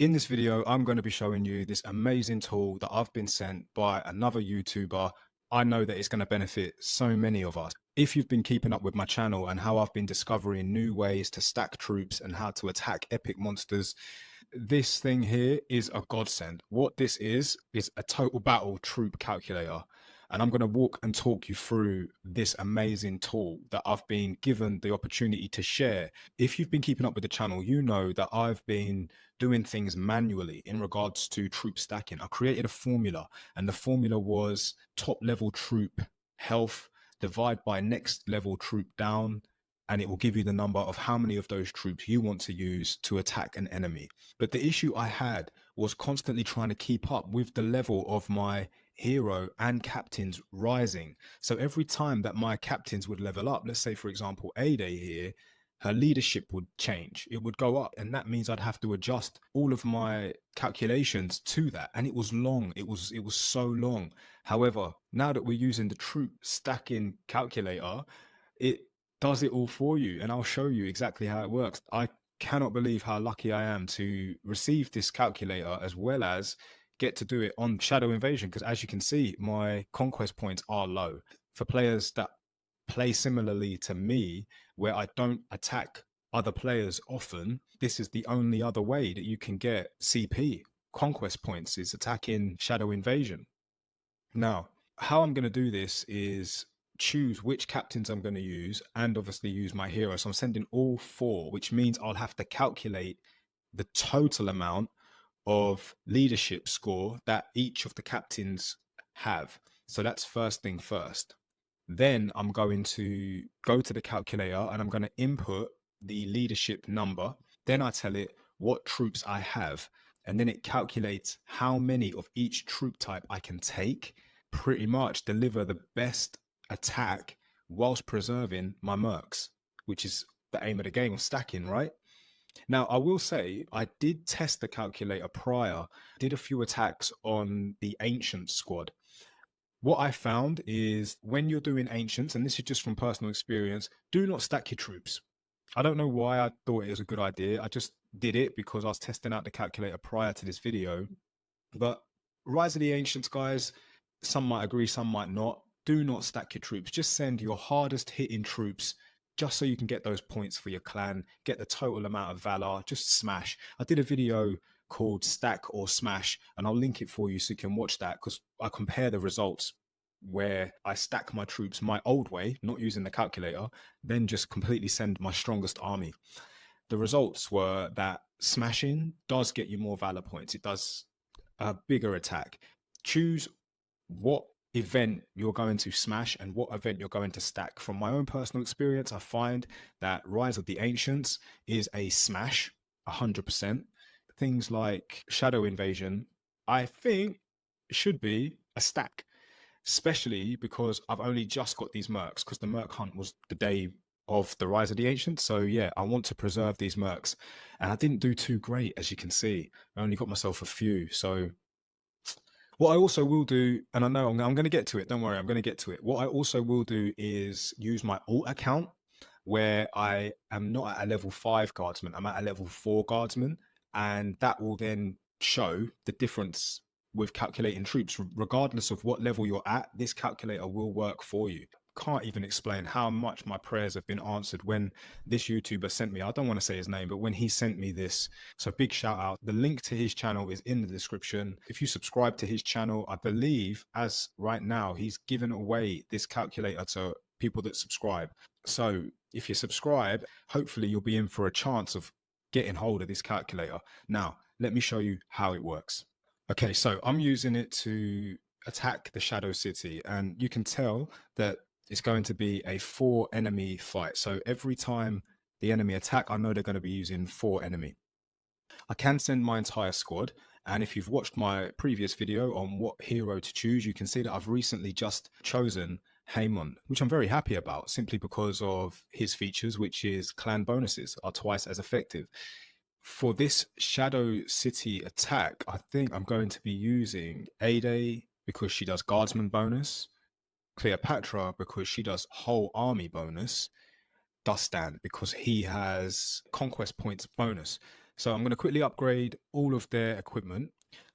In this video, I'm going to be showing you this amazing tool that I've been sent by another YouTuber. I know that it's going to benefit so many of us. If you've been keeping up with my channel and how I've been discovering new ways to stack troops and how to attack epic monsters, this thing here is a godsend. What this is a total battle troop calculator. And I'm going to walk and talk you through this amazing tool that I've been given the opportunity to share. If you've been keeping up with the channel, you know that I've been doing things manually in regards to troop stacking. I created a formula, and the formula was top level troop health divide by next level troop down, and it will give you the number of how many of those troops you want to use to attack an enemy. But the issue I had was constantly trying to keep up with the level of my hero and captains rising. So every time that my captains would level up, let's say for example Ade here, her leadership would change, it would go up, and that means I'd have to adjust all of my calculations to that, and it was long. It was so long. However, now that we're using the troop stacking calculator, it does it all for you, and I'll show you exactly how it works. I cannot believe how lucky I am to receive this calculator as well as get to do it on Shadow Invasion, because as you can see, my conquest points are low. For players that play similarly to me, where I don't attack other players often, this is the only other way that you can get CP conquest points, is attacking Shadow Invasion. Now, how I'm going to do this is choose which captains I'm going to use and obviously use my hero. So I'm sending all four, which means I'll have to calculate the total amount of leadership score that each of the captains have. So that's first thing first. Then I'm going to go to the calculator and I'm going to input the leadership number. Then I tell it what troops I have. And then it calculates how many of each troop type I can take, pretty much deliver the best attack whilst preserving my mercs, which is the aim of the game of stacking, right? Now, I will say I did test the calculator prior, did a few attacks on the Ancient squad. What I found is when you're doing Ancients, and this is just from personal experience, do not stack your troops. I don't know why I thought it was a good idea. I just did it because I was testing out the calculator prior to this video. But Rise of the Ancients, guys, some might agree, some might not. Do not stack your troops. Just send your hardest hitting troops just so you can get those points for your clan, get the total amount of valor, just smash. I did a video called Stack or Smash, and I'll link it for you so you can watch that, because I compare the results where I stack my troops my old way, not using the calculator, then just completely send my strongest army. The results were that smashing does get you more valor points. It does a bigger attack. Choose what event you're going to smash and what event you're going to stack. From my own personal experience, I find that Rise of the Ancients is a smash, 100%. Things like Shadow Invasion, I think, should be a stack, especially because I've only just got these mercs, because the merc hunt was the day of the Rise of the Ancients. So yeah, I want to preserve these mercs, and I didn't do too great, as you can see. I only got myself a few. So what I also will do, and I know I'm going to get to it, don't worry, I'm going to get to it. What I also will do is use my alt account, where I am not at a level 5 guardsman, I'm at a level 4 guardsman, and that will then show the difference with calculating troops. Regardless of what level you're at, this calculator will work for you. Can't even explain how much my prayers have been answered when this YouTuber sent me, I don't want to say his name, but when he sent me this. So big shout out. The link to his channel is in the description. If you subscribe to his channel, I believe as right now, he's given away this calculator to people that subscribe. So if you subscribe, hopefully you'll be in for a chance of getting hold of this calculator. Now, let me show you how it works. Okay, so I'm using it to attack the Shadow City, and you can tell that it's going to be a 4 enemy fight. So every time the enemy attack, I know they're going to be using 4 enemy. I can send my entire squad, and if you've watched my previous video on what hero to choose, you can see that I've recently just chosen Haemon, which I'm very happy about, simply because of his features, which is clan bonuses are twice as effective. For this Shadow City attack, I think I'm going to be using Ade because she does guardsman bonus, Cleopatra because she does whole army bonus, Dustan because he has conquest points bonus. So I'm going to quickly upgrade all of their equipment.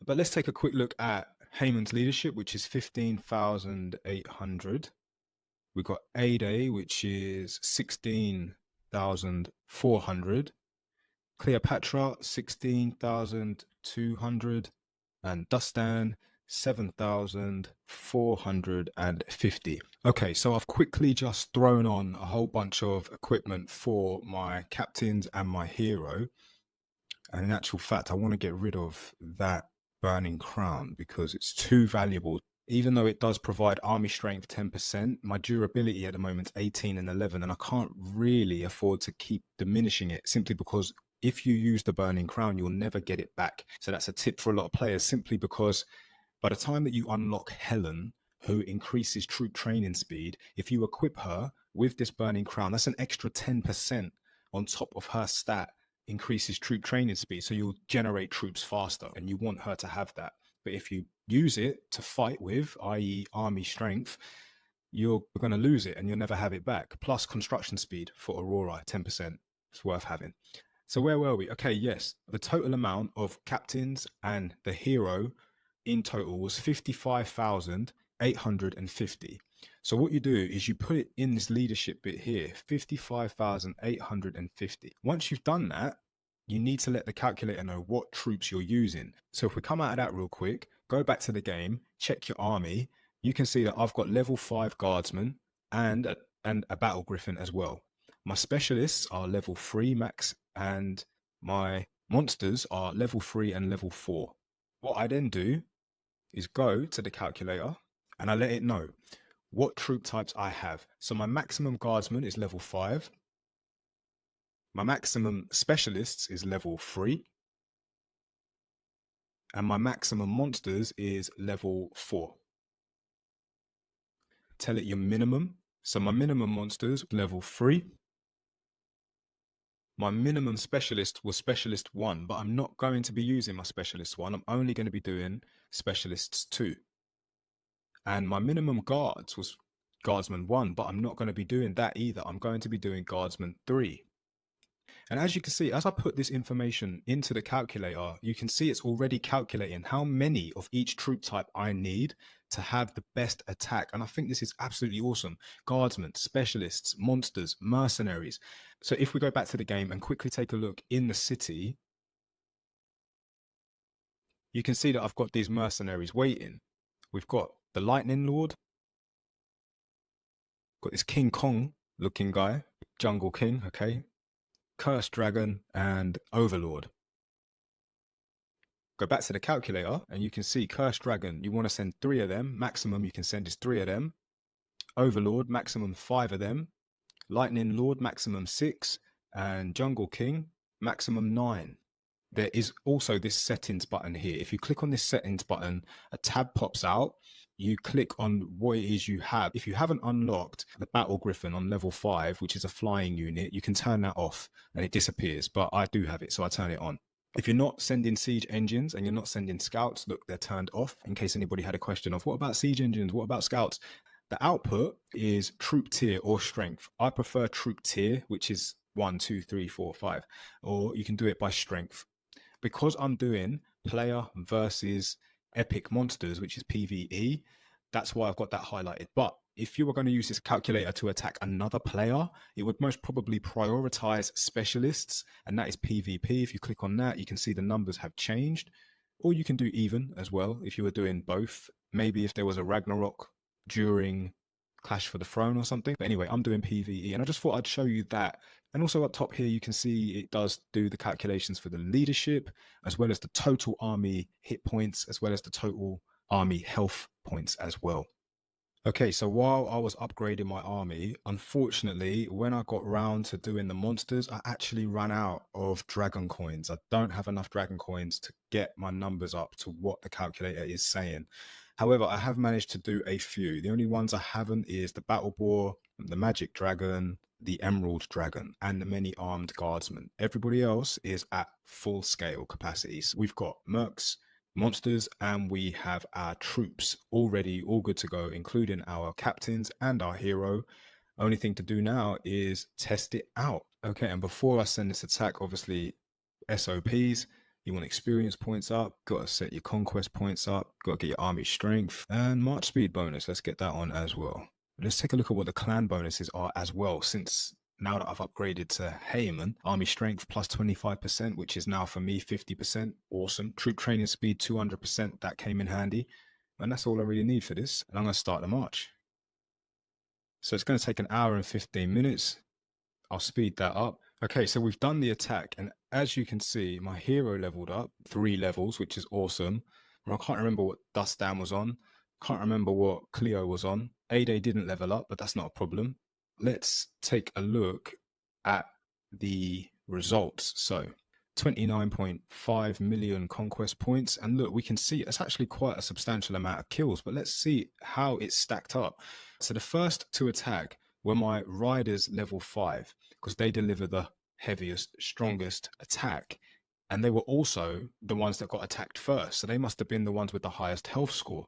But let's take a quick look at Heyman's leadership, which is 15,800. We've got A-Day, which is 16,400. Cleopatra, 16,200. And Dustan, 7,450. Okay, so I've quickly just thrown on a whole bunch of equipment for my captains and my hero. And in actual fact, I want to get rid of that burning crown because it's too valuable. Even though it does provide army strength 10%, my durability at the moment is 18 and 11, and I can't really afford to keep diminishing it simply because if you use the burning crown, you'll never get it back. So that's a tip for a lot of players, simply because by the time that you unlock Helen, who increases troop training speed, if you equip her with this burning crown, that's an extra 10% on top of her stat, increases troop training speed. So you'll generate troops faster, and you want her to have that. But if you use it to fight with, i.e., army strength, you're going to lose it and you'll never have it back. Plus construction speed for Aurora, 10%. It's worth having. So where were we? Okay, yes. The total amount of captains and the hero in total was 55,850. So what you do is you put it in this leadership bit here, 55,850. Once you've done that, you need to let the calculator know what troops you're using. So if we come out of that real quick, go back to the game, check your army, you can see that I've got level 5 guardsmen and a battle griffin as well. My specialists are level 3 max, and my monsters are level 3 and level 4. What I then do is go to the calculator and I let it know what troop types I have. So my maximum guardsman is level 5. My maximum specialists is level 3. And my maximum monsters is level 4. Tell it your minimum. So my minimum monsters, level 3. My minimum specialist was specialist 1, but I'm not going to be using my specialist 1. I'm only going to be doing specialists 2. And my minimum guards was guardsman 1, but I'm not going to be doing that either. I'm going to be doing guardsman 3. And as you can see, as I put this information into the calculator, you can see it's already calculating how many of each troop type I need to have the best attack. And I think this is absolutely awesome. Guardsmen, specialists, monsters, mercenaries. So if we go back to the game and quickly take a look in the city, you can see that I've got these mercenaries waiting. We've got the Lightning Lord, got this King Kong looking guy, Jungle King, okay, Cursed Dragon, and Overlord. Go back to the calculator and you can see Cursed Dragon, you want to send 3 of them. Maximum you can send is 3 of them. Overlord, maximum 5 of them. Lightning Lord, maximum 6. And Jungle King, maximum 9. There is also this settings button here. If you click on this settings button, a tab pops out. You click on what it is you have. If you haven't unlocked the Battle Griffin on level 5, which is a flying unit, you can turn that off and it disappears. But I do have it, so I turn it on. If you're not sending siege engines and you're not sending scouts, look, they're turned off, in case anybody had a question of what about siege engines? What about scouts? The output is troop tier or strength. I prefer troop tier, which is 1, 2, 3, 4, 5, or you can do it by strength. Because I'm doing player versus epic monsters, which is PvE, that's why I've got that highlighted. But if you were going to use this calculator to attack another player, it would most probably prioritize specialists, and that is PvP. If you click on that, you can see the numbers have changed. Or you can do even as well if you were doing both. Maybe if there was a Ragnarok during Clash for the Throne or something. But anyway, I'm doing PvE, and I just thought I'd show you that. And also up top here, you can see it does do the calculations for the leadership, as well as the total army hit points, as well as the total army health points as well. Okay, so while I was upgrading my army, unfortunately, when I got round to doing the monsters, I actually ran out of dragon coins. I don't have enough dragon coins to get my numbers up to what the calculator is saying. However, I have managed to do a few. The only ones I haven't is the battle boar, the magic dragon, the emerald dragon, and the many armed guardsmen. Everybody else is at full scale capacities. We've got mercs, monsters, and we have our troops already all good to go, including our captains and our hero. Only thing to do now is test it out. Okay, and before I send this attack, obviously SOPs. You want experience points up, got to set your conquest points up, got to get your army strength and march speed bonus. Let's get that on as well. Let's take a look at what the clan bonuses are as well, since now that I've upgraded to Heyman. Army strength plus 25%, which is now for me 50%. Awesome. Troop training speed 200%. That came in handy. And that's all I really need for this. And I'm going to start the march. So it's going to take 1 hour and 15 minutes. I'll speed that up. Okay, so we've done the attack. And as you can see, my hero leveled up 3 levels, which is awesome. I can't remember what Dustan was on. Can't remember what Cleo was on. A-Day didn't level up, but that's not a problem. Let's take a look at the results. So 29.5 million conquest points. And look, we can see it's actually quite a substantial amount of kills, but let's see how it's stacked up. So the first to attack were my riders level 5, because they deliver the heaviest, strongest attack. And they were also the ones that got attacked first. So they must have been the ones with the highest health score.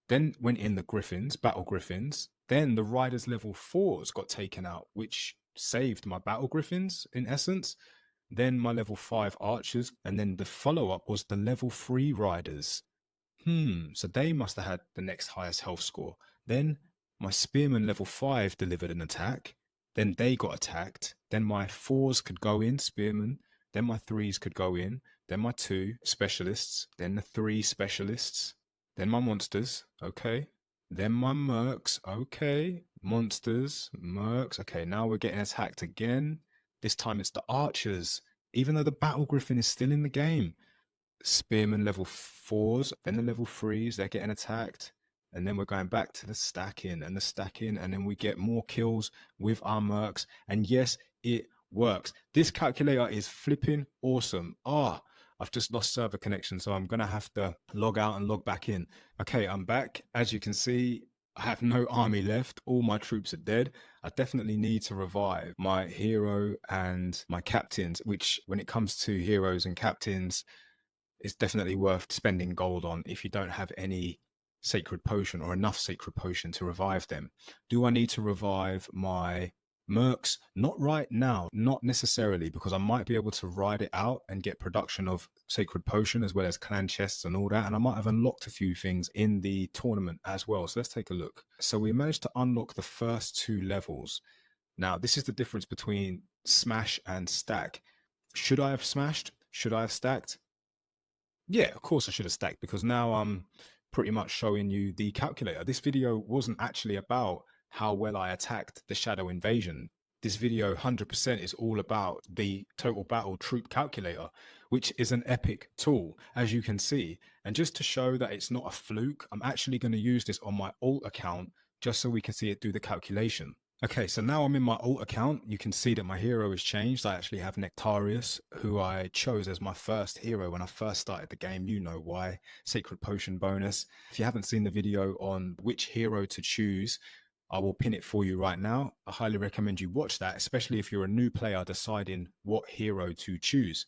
Then went in the Griffins, Battle Griffins. Then the Riders level 4s got taken out, which saved my Battle Griffins in essence. Then my level 5 Archers. And then the follow-up was the level 3 Riders. So they must have had the next highest health score. Then my Spearmen level 5 delivered an attack. Then they got attacked. Then my 4s could go in, Spearmen. Then my 3s could go in. Then my 2 Specialists. Then the 3 Specialists. Then my Monsters, okay. Then my Mercs, okay. Monsters, Mercs, okay. Now we're getting attacked again. This time it's the Archers, even though the Battle Griffin is still in the game. Spearmen level 4s, then the level 3s, they're getting attacked. And then we're going back to the stacking, and then we get more kills with our Mercs. And yes, it works. This calculator is flipping awesome. I've just lost server connection, so I'm going to have to log out and log back in. Okay, I'm back. As you can see, I have no army left. All my troops are dead. I definitely need to revive my hero and my captains, which when it comes to heroes and captains, it's definitely worth spending gold on if you don't have any sacred potion or enough sacred potion to revive them. Do I need to revive my Mercs? Not right now, not necessarily, because I might be able to ride it out and get production of sacred potion as well as clan chests and all that, and I might have unlocked a few things in the tournament as well. So let's take a look. So we managed to unlock the first 2 levels. Now this is the difference between smash and stack. Should I have smashed? Should I have stacked? Yeah, of course I should have stacked, because now I'm pretty much showing you the calculator. This video wasn't actually about how well I attacked the Shadow Invasion. This video 100% is all about the Total Battle Troop Calculator, which is an epic tool, as you can see. And just to show that it's not a fluke, I'm actually going to use this on my alt account just so we can see it do the calculation. Okay, so now I'm in my alt account. You can see that my hero has changed. I actually have Nectarius, who I chose as my first hero when I first started the game. You know why. Sacred Potion bonus. If you haven't seen the video on which hero to choose, I will pin it for you right now. I highly recommend you watch that, especially if you're a new player deciding what hero to choose.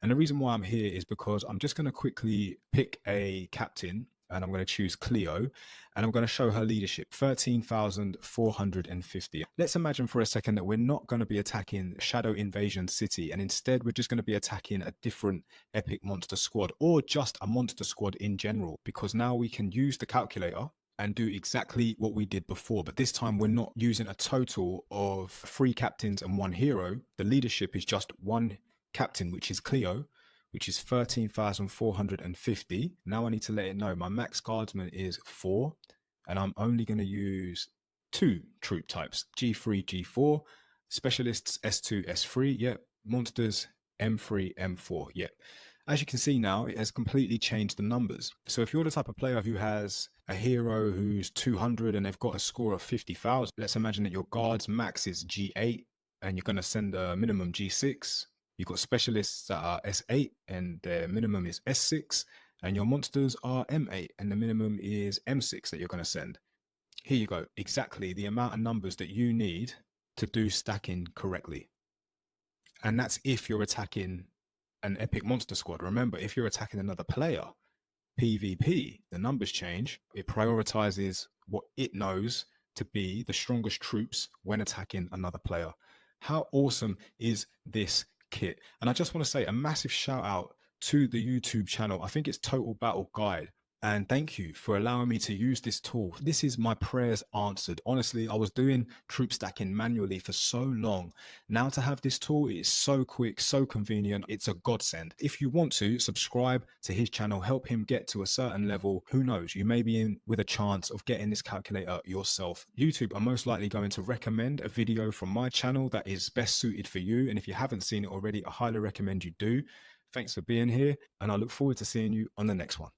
And the reason why I'm here is because I'm just going to quickly pick a captain, and I'm going to choose Cleo, and I'm going to show her leadership, 13,450. Let's imagine for a second that we're not going to be attacking Shadow Invasion City, and instead we're just going to be attacking a different epic monster squad, or just a monster squad in general, because now we can use the calculator and do exactly what we did before. But this time we're not using a total of 3 captains and 1 hero. The leadership is just 1 captain, which is Cleo, which is 13,450. Now I need to let it know my max guardsman is 4, and I'm only going to use 2 troop types, G3, G4, specialists S2, S3, yep, monsters M3, M4, yep. As you can see now, it has completely changed the numbers. So if you're the type of player who has a hero who's 200 and they've got a score of 50,000, let's imagine that your guard's max is G8 and you're going to send a minimum G6. You've got specialists that are S8 and their minimum is S6, and your monsters are M8 and the minimum is M6 that you're going to send. Here you go, exactly the amount of numbers that you need to do stacking correctly. And that's if you're attacking an epic monster squad. Remember, if you're attacking another player, PvP, the numbers change. It prioritizes what it knows to be the strongest troops when attacking another player. How awesome is this kit. And I just want to say a massive shout out to the YouTube channel. I think it's Total Battle Guide. And thank you for allowing me to use this tool. This is my prayers answered. Honestly, I was doing troop stacking manually for so long. Now to have this tool, it is so quick, so convenient. It's a godsend. If you want to subscribe to his channel, help him get to a certain level, who knows, you may be in with a chance of getting this calculator yourself. YouTube are most likely going to recommend a video from my channel that is best suited for you. And if you haven't seen it already, I highly recommend you do. Thanks for being here, and I look forward to seeing you on the next one.